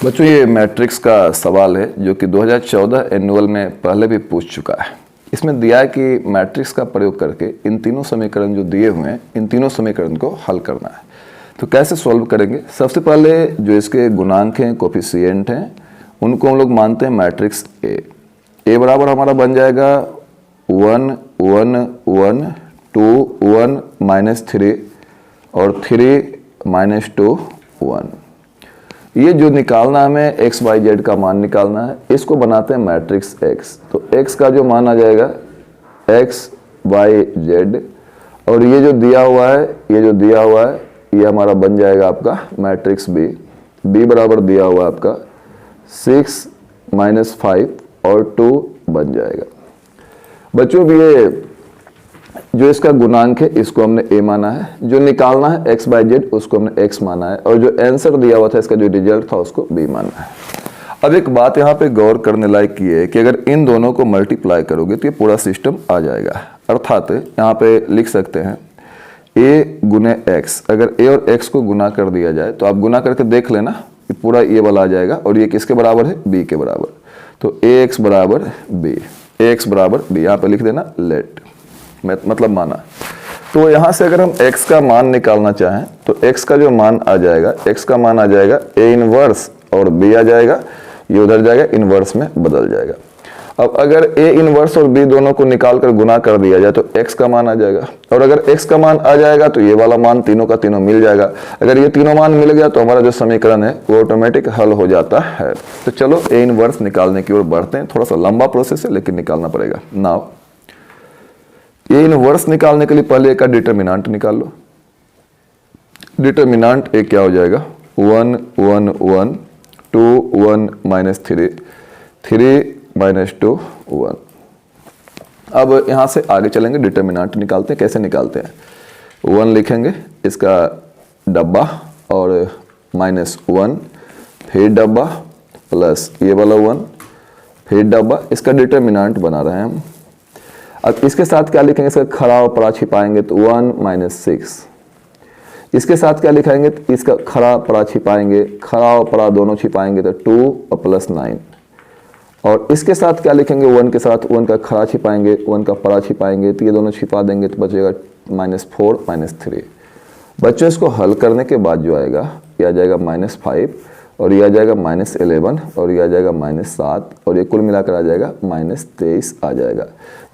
बच्चों ये मैट्रिक्स का सवाल है जो कि 2014 एनुअल में पहले भी पूछ चुका है। इसमें दिया है कि मैट्रिक्स का प्रयोग करके इन तीनों समीकरण जो दिए हुए हैं इन तीनों समीकरण को हल करना है। तो कैसे सॉल्व करेंगे? सबसे पहले जो इसके गुणांक हैं, कोफिशिएंट हैं, उनको हम लोग मानते हैं मैट्रिक्स ए बराबर हमारा बन जाएगा 1 1 1 2 1 -3 और 3 -2 1। ये जो निकालना है हमें एक्स वाई जेड का मान निकालना है, इसको बनाते हैं मैट्रिक्स एक्स। तो एक्स का जो मान आ जाएगा एक्स वाई जेड, और ये जो दिया हुआ है ये हमारा बन जाएगा आपका मैट्रिक्स बी बराबर दिया हुआ आपका 6 -5 और 2 बन जाएगा। बच्चों भी ये जो इसका गुणांक है इसको हमने ए माना है, जो निकालना है एक्स बाई जेड उसको हमने एक्स माना है, और जो आंसर दिया हुआ था इसका जो रिजल्ट था उसको बी माना है। अब एक बात यहाँ पे गौर करने लायक ये है कि अगर इन दोनों को मल्टीप्लाई करोगे तो ये पूरा सिस्टम आ जाएगा। अर्थात यहाँ पे लिख सकते हैं ए गुने एक्स। अगर ए और एक्स को गुना कर दिया जाए तो आप गुना करके देख लेना कि पूरा ये वाला आ जाएगा, और ये किसके बराबर है? बी के बराबर। तो ए एक्स बराबर बी, ए एक्स बराबर बी, यहाँ पे लिख देना लेट, मतलब माना। तो यहाँ से अगर हम x का मान निकालना चाहें तो x का जो मान आ जाएगा, x का मान आ जाएगा a इनवर्स और b आ जाएगा, ये उधर जाएगा इनवर्स में बदल जाएगा। अब अगर a इनवर्स और b दोनों को निकाल कर गुना कर दिया जाए तो x का मान आ जाएगा, और अगर x का मान आ जाएगा तो ये वाला मान तीनों का तीनों मिल जाएगा। अगर ये तीनों मान मिल गया तो हमारा जो समीकरण है वो ऑटोमेटिक हल हो जाता है। तो चलो a इनवर्स निकालने की ओर बढ़ते हैं। थोड़ा सा लंबा प्रोसेस है लेकिन निकालना पड़ेगा। नाउ ए इनवर्स निकालने के लिए पहले ए का डिटर्मिनेंट निकाल लो। डिटर्मिनेंट ए क्या हो जाएगा? 1 1 1 2 1 -3 3 -2 1। अब यहां से आगे चलेंगे, डिटर्मिनेंट निकालते हैं। कैसे निकालते हैं? 1 लिखेंगे, इसका डब्बा और -1, फिर डब्बा प्लस ये वाला 1, फिर डब्बा। इसका डिटर्मिनेंट बना रहे हैं हम। अब इसके साथ क्या लिखेंगे? इसका खड़ा और पड़ा छिपाएंगे तो 1 -6। इसके साथ क्या लिखाएंगे? इसका खड़ा पड़ा छिपाएंगे, खड़ा और पड़ा दोनों छिपाएंगे तो 2 और +9। और इसके साथ क्या लिखेंगे? 1 के साथ 1 का खड़ा छिपाएंगे, 1 का पड़ा छिपाएंगे, तो ये दोनों छिपा देंगे तो बचेगा -4 -3। बच्चों इसको हल करने के बाद जो आएगा ये आ जाएगा -5, और ये आ जाएगा -11, और ये आ जाएगा -7, और ये कुल मिलाकर आ जाएगा -23 आ जाएगा,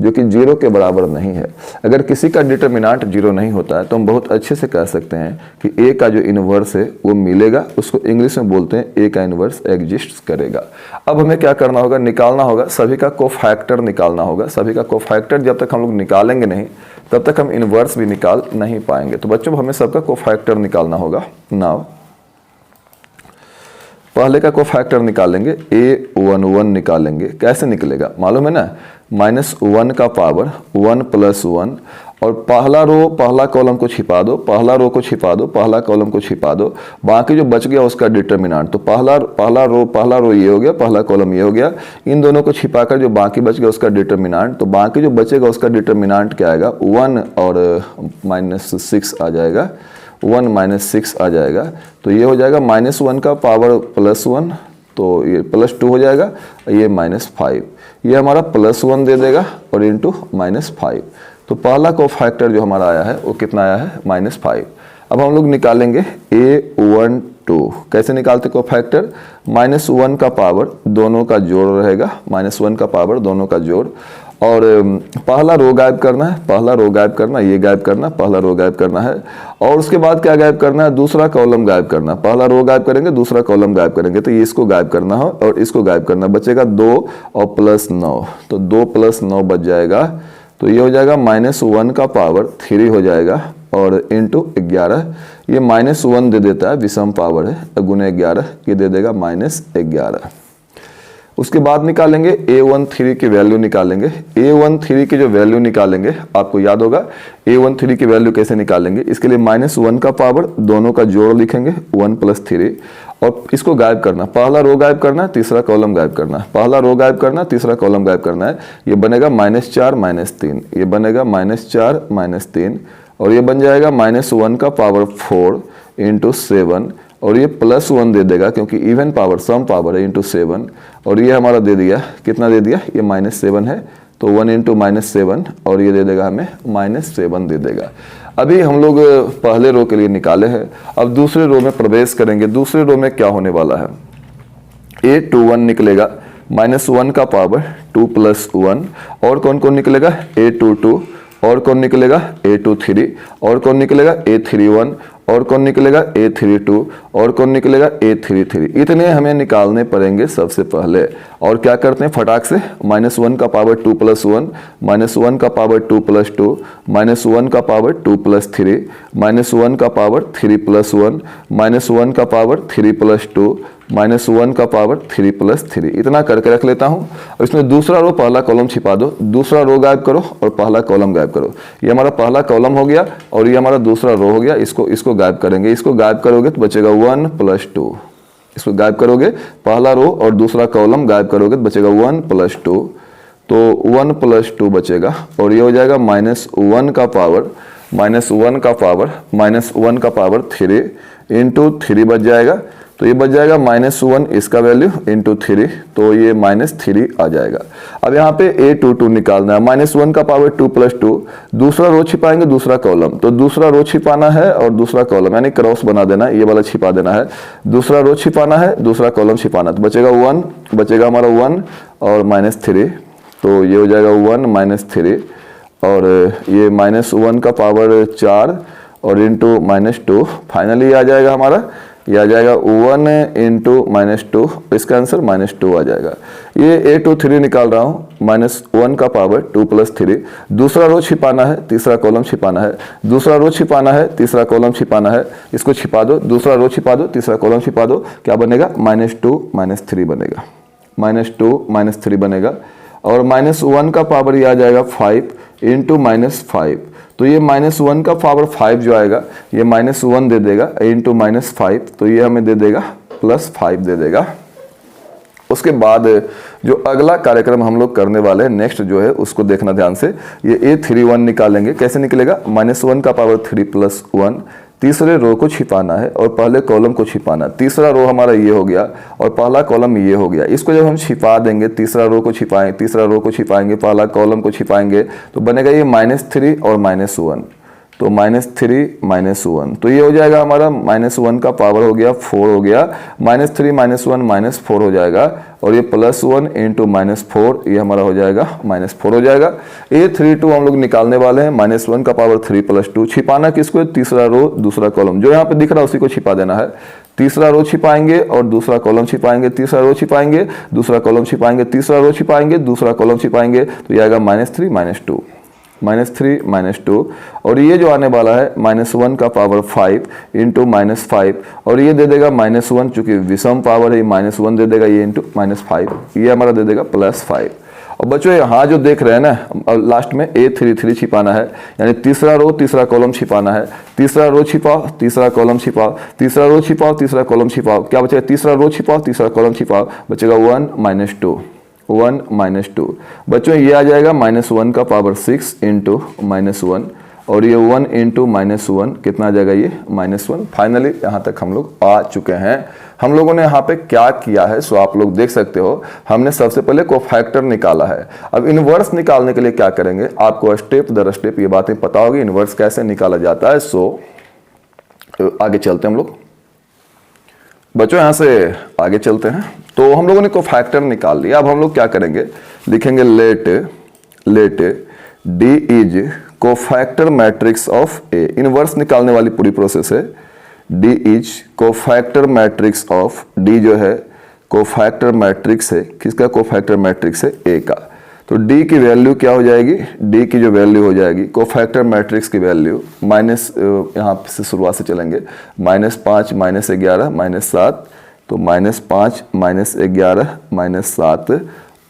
जो कि 0 के बराबर नहीं है। अगर किसी का डिटर्मिनेंट 0 नहीं होता है तो हम बहुत अच्छे से कह सकते हैं कि ए का जो इनवर्स है वो मिलेगा। उसको इंग्लिश में बोलते हैं ए का इनवर्स एग्जिस्ट करेगा। अब हमें क्या करना होगा? निकालना होगा, सभी का कोफैक्टर निकालना होगा। सभी का कोफैक्टर जब तक हम लोग निकालेंगे नहीं तब तक हम इनवर्स भी निकाल नहीं पाएंगे। तो बच्चों हमें सबका कोफैक्टर निकालना होगा। नाउ पहले का कोफैक्टर निकालेंगे, a11 निकालेंगे। कैसे निकलेगा मालूम है ना? -1 का पावर 1 + 1, और पहला रो पहला कॉलम को छिपा दो, पहला रो को छिपा दो, पहला कॉलम को छिपा दो, बाकी जो बच गया उसका डिटर्मिनेंट। तो पहला रो ये हो गया, पहला कॉलम ये हो गया। इन दोनों को छिपाकर जो बाकी बच गया उसका डिटर्मिनेंट, तो बाकी जो बचेगा उसका डिटर्मिनेंट क्या आएगा? 1 और -6 आ जाएगा, 1 -6 आ जाएगा। तो ये हो जाएगा -1 का पावर +1, तो ये +2 हो जाएगा, ये -5, ये हमारा +1 दे देगा और इंटू -5। तो पहला कोफैक्टर जो हमारा आया है वो कितना आया है? -5। अब हम लोग निकालेंगे a12। कैसे निकालते कोफैक्टर? -1 का पावर दोनों का जोड़ रहेगा, -1 का पावर दोनों का जोड़, और पहला रो गायब करना है, पहला रो गायब करना, ये गायब करना, पहला रो गायब करना है, और उसके बाद क्या गायब करना है? दूसरा कॉलम गायब करना। पहला रो गायब करेंगे, दूसरा कॉलम गायब करेंगे, तो ये इसको गायब करना है और इसको गायब करना। बचेगा 2 और +9, तो 2 + 9 बच जाएगा। तो ये हो जाएगा -1 का पावर 3 हो जाएगा, और इंटू 11। ये -1 दे देता है, विषम पावर है, गुने 11, ये दे देगा -11। उसके बाद निकालेंगे a13 की वैल्यू निकालेंगे। a13 की जो वैल्यू निकालेंगे, आपको याद होगा a13 की वैल्यू कैसे निकालेंगे? इसके लिए -1 का पावर दोनों का जोड़ लिखेंगे, 1 + 3, और इसको गायब करना। पहला रो गायब करना है, तीसरा कॉलम गायब करना है, पहला रो गायब करना है, तीसरा कॉलम गायब करना है। ये बनेगा -4 -3, ये बनेगा -4 -3, और ये बन जाएगा -1 का पावर 4 × 7, और ये +1 दे देगा क्योंकि इवन पावर सम पावर है इंटू 7, और ये हमारा दे दिया कितना दे दिया, ये -7 है, तो 1 इंटू -7 और ये दे देगा हमें -7 दे देगा। अभी हम लोग पहले रो के लिए निकाले हैं, अब दूसरे रो में प्रवेश करेंगे। दूसरे रो में क्या होने वाला है, A21 निकलेगा, -1 का पावर 2 + 1, और कौन कौन निकलेगा, A22, और कौन निकलेगा, A23, और कौन निकलेगा, A31, और कौन निकलेगा, A32, और कौन निकलेगा, A33। इतने हमें निकालने पड़ेंगे सबसे पहले। और क्या करते हैं फटाक से, -1 का पावर 2 + 1, -1 का पावर 2 + 2, -1 का पावर 2 + 3, -1 का पावर 3 + 1, -1 का पावर 3 + 2, -1 का पावर 3 + 3। इतना करके रख लेता हूँ। और इसमें दूसरा रो पहला कॉलम छिपा दो, दूसरा रो गायब करो और पहला कॉलम गायब करो। ये हमारा पहला कॉलम हो गया और ये हमारा दूसरा रो हो गया। इसको गायब करेंगे, इसको गायब करोगे तो बचेगा 1 + 2। इसको गायब करोगे, पहला रो और दूसरा कॉलम गायब करोगे तो बचेगा 1 + 2, तो 1 + 2 बचेगा। और ये हो जाएगा -1 का पावर -1 का पावर 3 इंटू 3 बच जाएगा। तो ये बच जाएगा -1 इसका वैल्यू इंटू 3, तो ये -3 आ जाएगा। अब यहाँ पे A22 निकालना है, -1 का पावर 2 + 2, दूसरा रो छिपाएंगे दूसरा कॉलम, तो दूसरा रो छिपाना है और दूसरा कॉलम यानी क्रॉस बना देना, ये वाला छिपा देना है। दूसरा रो छिपाना है दूसरा कॉलम छिपाना, तो बचेगा 1, बचेगा हमारा 1 और -3, तो ये हो जाएगा 1 - 3, और ये -1 का पावर 4 और इंटू -2, फाइनली आ जाएगा हमारा, ये आ जाएगा 1 इंटू -2, इसका आंसर -2 आ जाएगा। ये A23 निकाल रहा हूँ, -1 का पावर 2 + 3, दूसरा रो छिपाना है तीसरा कॉलम छिपाना है, दूसरा रो छिपाना है तीसरा कॉलम छिपाना है, इसको छिपा दो, दूसरा रो छिपा दो तीसरा कॉलम छिपा दो, क्या बनेगा, -2 - 3 बनेगा, -2 - 3 बनेगा। और -1 का पावर ये आ जाएगा 5 इंटू -5, तो ये -1 का पावर 5 जो आएगा ये -1 दे देगा इंटू -5, तो ये हमें दे देगा +5 दे देगा। उसके बाद जो अगला कार्यक्रम हम लोग करने वाले हैं नेक्स्ट जो है उसको देखना ध्यान से। ये A31 निकालेंगे, कैसे निकलेगा, -1 का पावर 3 + 1, तीसरे रो को छिपाना है और पहले कॉलम को छिपाना। तीसरा रो हमारा ये हो गया और पहला कॉलम ये हो गया। इसको जब हम छिपा देंगे, तीसरा रो को छिपाएंगे, पहला कॉलम को छिपाएंगे, तो बनेगा ये -3 और -1, तो -3 -1, तो ये हो जाएगा हमारा -1 का पावर हो गया 4 हो गया, -3 -1 -4 हो जाएगा, और ये +1 इंटू -4 ये हमारा हो जाएगा -4 हो जाएगा। A32 हम लोग निकालने वाले हैं, -1 का पावर 3 + 2, छिपाना किसको, तीसरा रो दूसरा कॉलम, जो यहाँ पे दिख रहा है उसी को छिपा देना है। तीसरा रो छिपाएंगे और दूसरा कॉलम छिपाएंगे, तीसरा रो छिपाएंगे दूसरा कॉलम छिपाएंगे, तीसरा रो छिपाएंगे दूसरा कॉलम छिपाएंगे, तो ये आएगा -3 -2, -3 -2, और ये जो आने वाला है -1 का पावर 5 इंटू -5, और ये दे देगा -1, चूंकि विषम पावर है -1 दे देगा ये इंटू -5, ये हमारा दे देगा +5। और बच्चों यहाँ जो देख रहे हैं ना, लास्ट में A33 छिपाना है, यानी तीसरा रो तीसरा कॉलम छिपाना है, तीसरा रो छिपाओ तीसरा कॉलम छिपाओ, तीसरा रो छिपाओ तीसरा कॉलम छिपाओ, क्या बचेगा, तीसरा रो छिपाओ तीसरा कॉलम छिपाओ, बचेगा 1 - 2 बच्चों ये आ जाएगा -1 का पावर 6 इंटू -1, और ये 1 इंटू -1 कितना आ जाएगा, ये -1। फाइनली यहाँ तक हम लोग आ चुके हैं। हम लोगों ने यहाँ पे क्या किया है सो आप लोग देख सकते हो। हमने सबसे पहले कोफैक्टर निकाला है। अब इनवर्स निकालने के लिए क्या करेंगे, आपको स्टेप दर स्टेप ये बातें पता होगी, इनवर्स कैसे निकाला जाता है। सो आगे चलते हैं हम लोग। बच्चों यहाँ से आगे चलते हैं। तो हम लोगों ने कोफैक्टर निकाल लिया। अब हम लोग क्या करेंगे, लिखेंगे let D is cofactor matrix of A. Inverse निकालने वाली पूरी प्रोसेस है। D is cofactor matrix of, D जो है कोफैक्टर मैट्रिक्स है, किसका कोफैक्टर मैट्रिक्स है, ए का। तो डी की वैल्यू क्या हो जाएगी, डी की जो वैल्यू हो जाएगी कोफैक्टर मैट्रिक्स की वैल्यू माइनस, यहाँ से शुरुआत से चलेंगे, -5 -11 -7, तो -5 -11 -7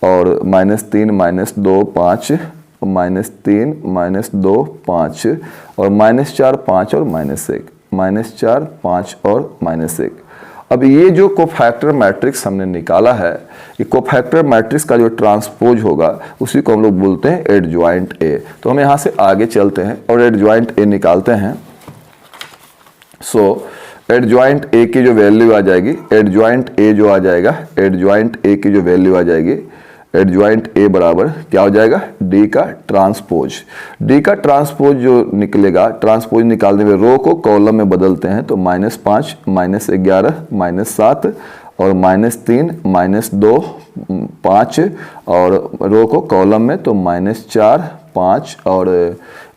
और -3 -2 5, -3 -2 5 और -4 5 और -4 5 और -1। अब ये जो कोफैक्टर मैट्रिक्स हमने निकाला है, ये कोफैक्टर मैट्रिक्स का जो ट्रांसपोज होगा उसी को हम लोग बोलते हैं एडजॉइंट ए। तो हम यहाँ से आगे चलते हैं और एडजॉइंट ए निकालते हैं। सो एडजॉइंट ए की जो वैल्यू आ जाएगी, एडजॉइंट ए जो आ जाएगा, एडजॉइंट ए की जो वैल्यू आ जाएगी, एडजॉइंट ए बराबर क्या हो जाएगा, डी का ट्रांसपोज। डी का ट्रांसपोज जो निकलेगा, ट्रांसपोज निकालने में रो को कॉलम में बदलते हैं तो -5, -11, -7 और -3, -2, 5 और रो को कॉलम में तो -4, 5 और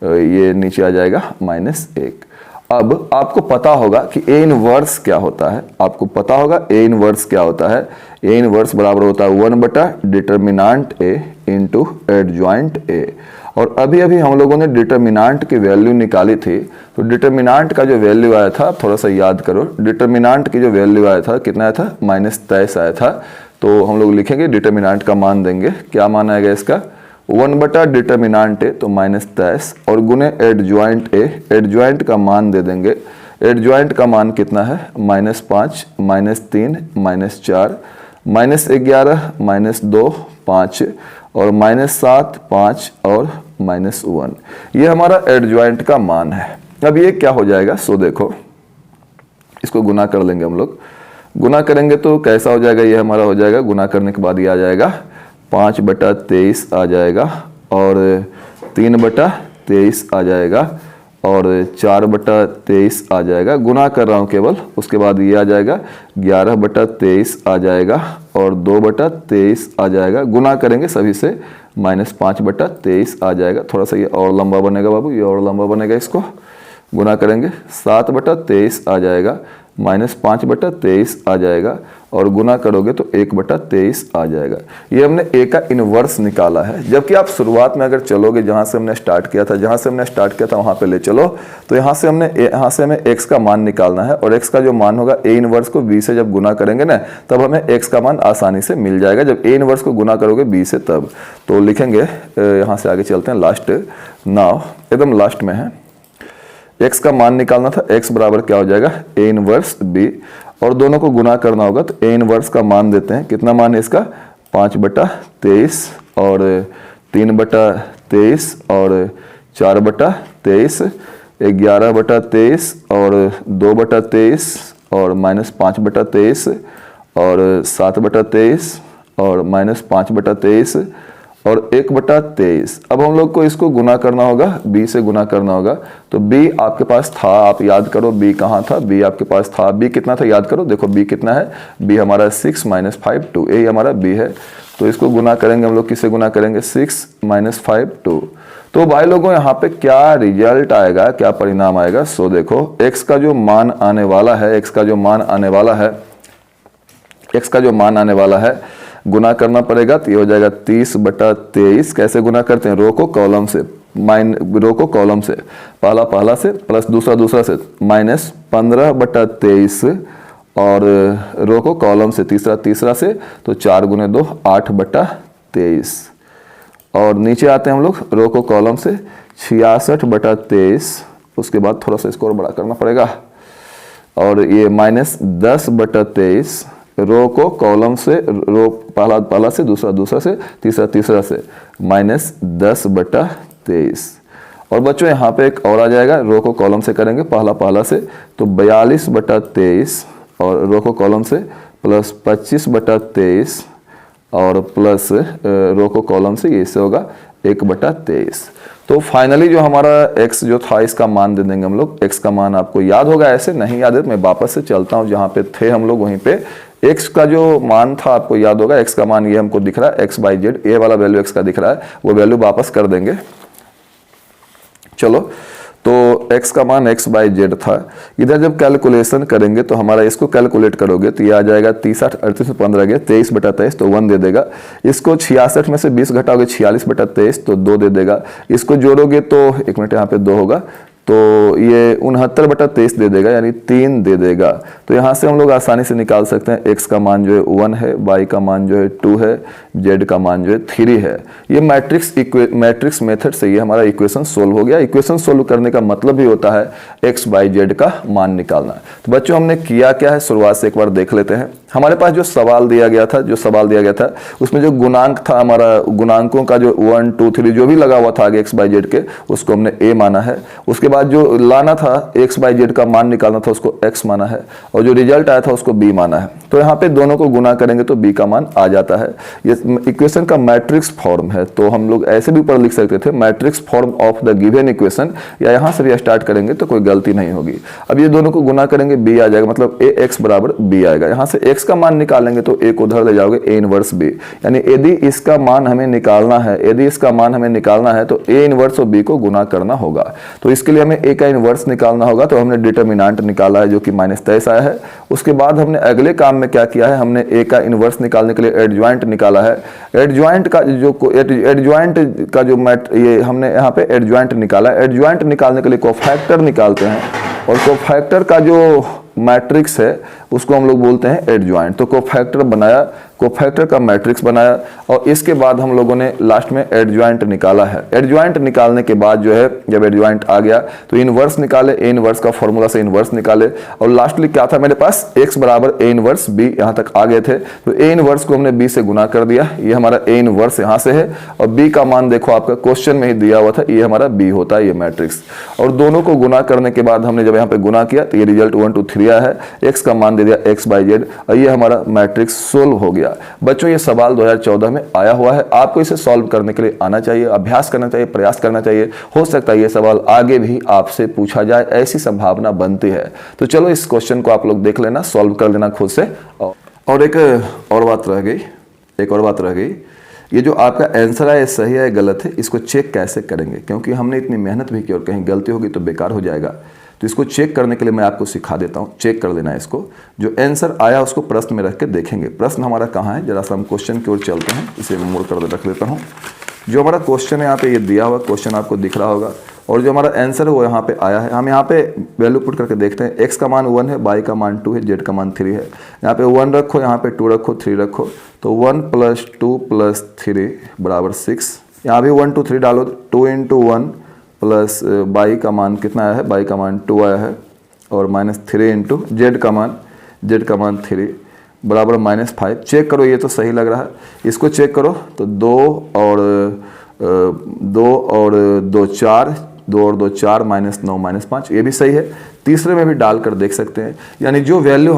ये नीचे आ जाएगा -1। अब आपको पता होगा कि ए इनवर्स क्या होता है, आपको पता होगा ए इनवर्स क्या होता है। ए इनवर्स बराबर होता है 1 बटा determinant A into adjoint A. और अभी अभी हम लोगों ने डिटर्मिनांट की वैल्यू निकाली थी, तो डिटर्मिनांट का जो वैल्यू आया था, थोड़ा सा याद करो, डिटर्मिनांट की जो वैल्यू आया था कितना आया था, -23 आया था। तो हम लोग लिखेंगे डिटर्मिनांट का मान देंगे, क्या मान आएगा इसका, 1 बटा डिटर्मिनांट ए तो -23 और गुने एडजॉइंट ए, एडजॉइंट का मान दे देंगे। एडजॉइंट का मान कितना है, -5, -3, -4, -11, -2, 5 और -7, 5 और -1। ये हमारा एडजॉइंट का मान है। अब ये क्या हो जाएगा, सो देखो इसको गुना कर लेंगे हम लोग। गुना करेंगे तो कैसा हो जाएगा, ये हमारा हो जाएगा, गुना करने के बाद ये आ जाएगा 5 बटा 23 आ जाएगा और 3 बटा 23 आ जाएगा और 4 बटा 23 आ जाएगा। गुना कर रहा हूँ केवल, उसके बाद ये आ जाएगा 11 बटा 23 आ जाएगा और 2 बटा 23 आ जाएगा। गुना करेंगे सभी से -5 बटा 23 आ जाएगा। थोड़ा सा ये और लंबा बनेगा बाबू, ये और लंबा बनेगा, इसको गुना करेंगे 7 बटा 23 आ जाएगा, -5 बटा 23 आ जाएगा और गुना करोगे तो 1 बटा 23 आ जाएगा। ये हमने ए का इनवर्स निकाला है। जबकि आप शुरुआत में अगर चलोगे, जहाँ से हमने स्टार्ट किया था, वहाँ पे ले चलो, तो यहाँ से हमें x का मान निकालना है और x का जो मान होगा ए इनवर्स को b से जब गुना करेंगे ना, तब हमें x का मान आसानी से मिल जाएगा, जब ए इनवर्स को गुना करोगे b से तब। तो लिखेंगे, यहाँ से आगे चलते हैं, लास्ट नाउ एकदम लास्ट में है, x का मान निकालना था, x बराबर क्या हो जाएगा, a इनवर्स b और दोनों को गुना करना होगा तो a इनवर्स का मान देते हैं। कितना मान है इसका, 5 बटा 23 और 3 बटा 23 और 4 बटा 23, 11 बटा 23 और 2 बटा 23 और -5 बटा 23 और 7 बटा 23 और -5 बटा 23 और 1 बटा 23। अब हम लोग को इसको गुना करना होगा, b से गुना करना होगा। तो b आपके पास था, आप याद करो b कहाँ था, b आपके पास था, b कितना था याद करो, देखो b कितना है, b हमारा 6 - 5 2, a हमारा b है। तो इसको गुना करेंगे हम लोग, किससे गुना करेंगे, 6 - 5 2। तो भाई लोगों यहाँ पे क्या रिजल्ट आएगा, क्या परिणाम आएगा, सो देखो x का जो मान आने वाला है, x का जो मान आने वाला है गुना करना पड़ेगा, तो ये हो जाएगा 30 बटा 23। कैसे गुना करते हैं, रो को कॉलम से, पहला से प्लस दूसरा से, -15 बटा 23 और रो को कॉलम से तीसरा से, तो 4 गुने 2 8 बटा 23 और नीचे आते हैं हम लोग रो को कॉलम से 66 बटा 23। उसके बाद थोड़ा सा इसको और बड़ा करना पड़ेगा और ये -10 बटा 23, रो को कॉलम से, रो पहला से दूसरा से तीसरा से, -10 बटा 23। और बच्चों यहाँ पे एक और आ जाएगा, रो को कॉलम से करेंगे पहला से तो 42 बटा 23 और रो को कॉलम से प्लस 25 बटा 23 और प्लस रो को कॉलम से ये से होगा 1 बटा 23। तो फाइनली जो हमारा x जो था इसका मान दे देंगे हम लोग। x का मान आपको याद होगा, ऐसे नहीं याद है मैं वापस से चलता हूँ जहाँ पे थे हम लोग वहीं पे। x का जो मान था आपको याद होगा, x का मान ये हमको दिख रहा है, x/z, ये वाला वैल्यू x का दिख रहा है, वो वैल्यू वापस कर देंगे। चलो तो x का मान x/z था। इधर जब कैलकुलेशन करेंगे तो हमारा इसको कैलकुलेट करोगे तो ये आ जाएगा 30 38 में 15 गया 23 बटा 23 तो 1 दे देगा। इसको 66 में से 20 घटाओगे 46 बटा 23 तो 2 दे देगा। इसको जोड़ोगे तो 1 मिनट यहाँ पे 2 होगा तो ये 69 बटा 23 दे देगा, यानी 3 दे देगा। तो यहाँ से हम लोग आसानी से निकाल सकते हैं x का मान जो है 1 है, y का मान जो है 2 है, z का मान जो है 3 है। ये मैट्रिक्स मेथड से ये हमारा इक्वेशन सोल्व हो गया। इक्वेशन सोल्व करने का मतलब ही होता है x/z का मान निकालना। तो बच्चों हमने किया क्या है शुरुआत से एक बार देख लेते हैं। हमारे पास जो सवाल दिया गया था उसमें जो गुणांक था, हमारा गुणांकों का जो 1 2 3 जो भी लगा हुआ था आगे एक्स बाई जेड के, उसको हमने ए माना है। उसके बाद जो लाना था एक्स बाई जेड का मान निकालना था, उसको एक्स माना है, और जो रिजल्ट आया था उसको बी माना है। तो यहाँ पे दोनों को गुना करेंगे तो बी का मान आ जाता है। ये इक्वेशन का मैट्रिक्स फॉर्म है, तो हम लोग ऐसे भी ऊपर लिख सकते थे matrix form of the given equation, या यहाँ से भी स्टार्ट करेंगे तो कोई गलती नहीं होगी। अब ये दोनों को गुना करेंगे बी आ जाएगा, मतलब ए एक्स बराबर बी आएगा। यहाँ से एक्स का मान निकालेंगे तो ए को उधर ले जाओगे, ए इनवर्स बी, यानी यदि इसका मान हमें निकालना है तो ए इनवर्स और बी को गुना करना होगा। तो इसके लिए हमें ए का इनवर्स निकालना होगा, तो हमने डिटर्मिनेंट निकाला है जो कि -23 आया है। उसके बाद हमने अगले काम में क्या किया है, हमने ए का इनवर्स निकालने के लिए एडजॉइंट निकाला है। एडजॉइंट का जो ये हमने यहाँ पे एडजॉइंट निकाला है। एडजॉइंट निकालने के लिए कोफैक्टर निकालते हैं, और कोफैक्टर का जो मैट्रिक्स है उसको हम लोग बोलते हैं एडजॉइंट। तो कोफैक्टर बनाया, कोफैक्टर का मैट्रिक्स बनाया, और इसके बाद हम लोगों ने लास्ट में एडजॉइंट निकाला है। एडजॉइंट निकालने के बाद जो है, जब एडजॉइंट आ गया तो इनवर्स निकाले, ए इनवर्स का फॉर्मूला से इनवर्स निकाले, और लास्टली क्या था मेरे पास, एक्स बराबर ए इनवर्स बी, यहाँ तक आ गए थे। तो ए इनवर्स को हमने बी से गुना कर दिया, ये हमारा ए इनवर्स यहाँ से है, और बी का मान देखो आपका क्वेश्चन में ही दिया हुआ था, ये हमारा बी होता है, ये मैट्रिक्स। और दोनों को गुना करने के बाद हमने जब यहाँ पे गुना किया तो ये रिजल्ट 1 2 3 आया है, एक्स का मान दे दिया एक्स बाई जेड, और ये हमारा मैट्रिक्स सोल्व हो गया। बच्चों ये सवाल 2014 में आया हुआ है, आपको इसे सॉल्व करने के लिए आना चाहिए, अभ्यास करना चाहिए, प्रयास करना चाहिए। हो सकता है ये सवाल आगे भी आपसे पूछा जाए, ऐसी संभावना बनती है। तो चलो इस क्वेश्चन को आप लोग देख लेना, सॉल्व कर लेना खुद से। और एक और बात रह गई, ये जो आपका आंसर है सही है गलत है, इसको चेक कैसे करेंगे, क्योंकि हमने इतनी मेहनत भी की और कहीं गलती होगी तो बेकार हो जाएगा। तो इसको चेक करने के लिए मैं आपको सिखा देता हूँ, चेक कर लेना है इसको। जो आंसर आया उसको प्रश्न में रख के देखेंगे। प्रश्न हमारा कहाँ है, जरा सा हम क्वेश्चन की ओर चलते हैं, इसे मोड़ कर रख लेता हूँ। जो हमारा क्वेश्चन है यहाँ पे ये दिया हुआ क्वेश्चन आपको दिख रहा होगा, और जो हमारा आंसर है वो यहाँ पे आया है। हम यहाँ पे वैल्यू पुट करके देखते हैं। एक्स का मान 1 है, वाई का मान 2 है, जेड का मान 3 है। यहाँ पे 1 रखो, यहाँ पे 2 रखो, 3 रखो, तो 1 + 2 + 3 = 6। यहाँ भी 1 2 3 डालो, 2 × 1 प्लस बाई का मान कितना आया है, बाई का मान 2 आया है, और -3 × जेड का मान 3 बराबर -5। चेक करो, ये तो सही लग रहा है, इसको चेक करो। तो 2 और 2 4, 2 और 2 4, -9 -5, ये भी सही है। तीसरे में भी डालकर देख सकते हैं, यानी जो वैल्यू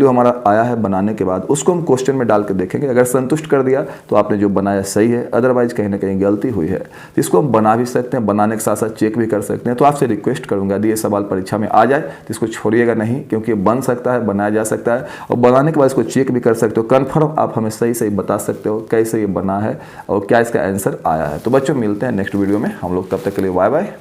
हमारा आया है बनाने के बाद उसको हम क्वेश्चन में डाल के देखेंगे। अगर संतुष्ट कर दिया तो आपने जो बनाया सही है, अदरवाइज कहीं ना कहीं गलती हुई है। तो इसको हम बना भी सकते हैं, बनाने के साथ साथ चेक भी कर सकते हैं। तो आपसे रिक्वेस्ट करूंगा, यदि ये सवाल परीक्षा में आ जाए तो इसको छोड़िएगा नहीं, क्योंकि बन सकता है, बनाया जा सकता है, और बनाने के बाद इसको चेक भी कर सकते हो। कन्फर्म आप हमें सही बता सकते हो कैसे ये बना है और क्या इसका आंसर आया है। तो बच्चों मिलते हैं नेक्स्ट वीडियो में हम लोग, तब तक के लिए बाय बाय।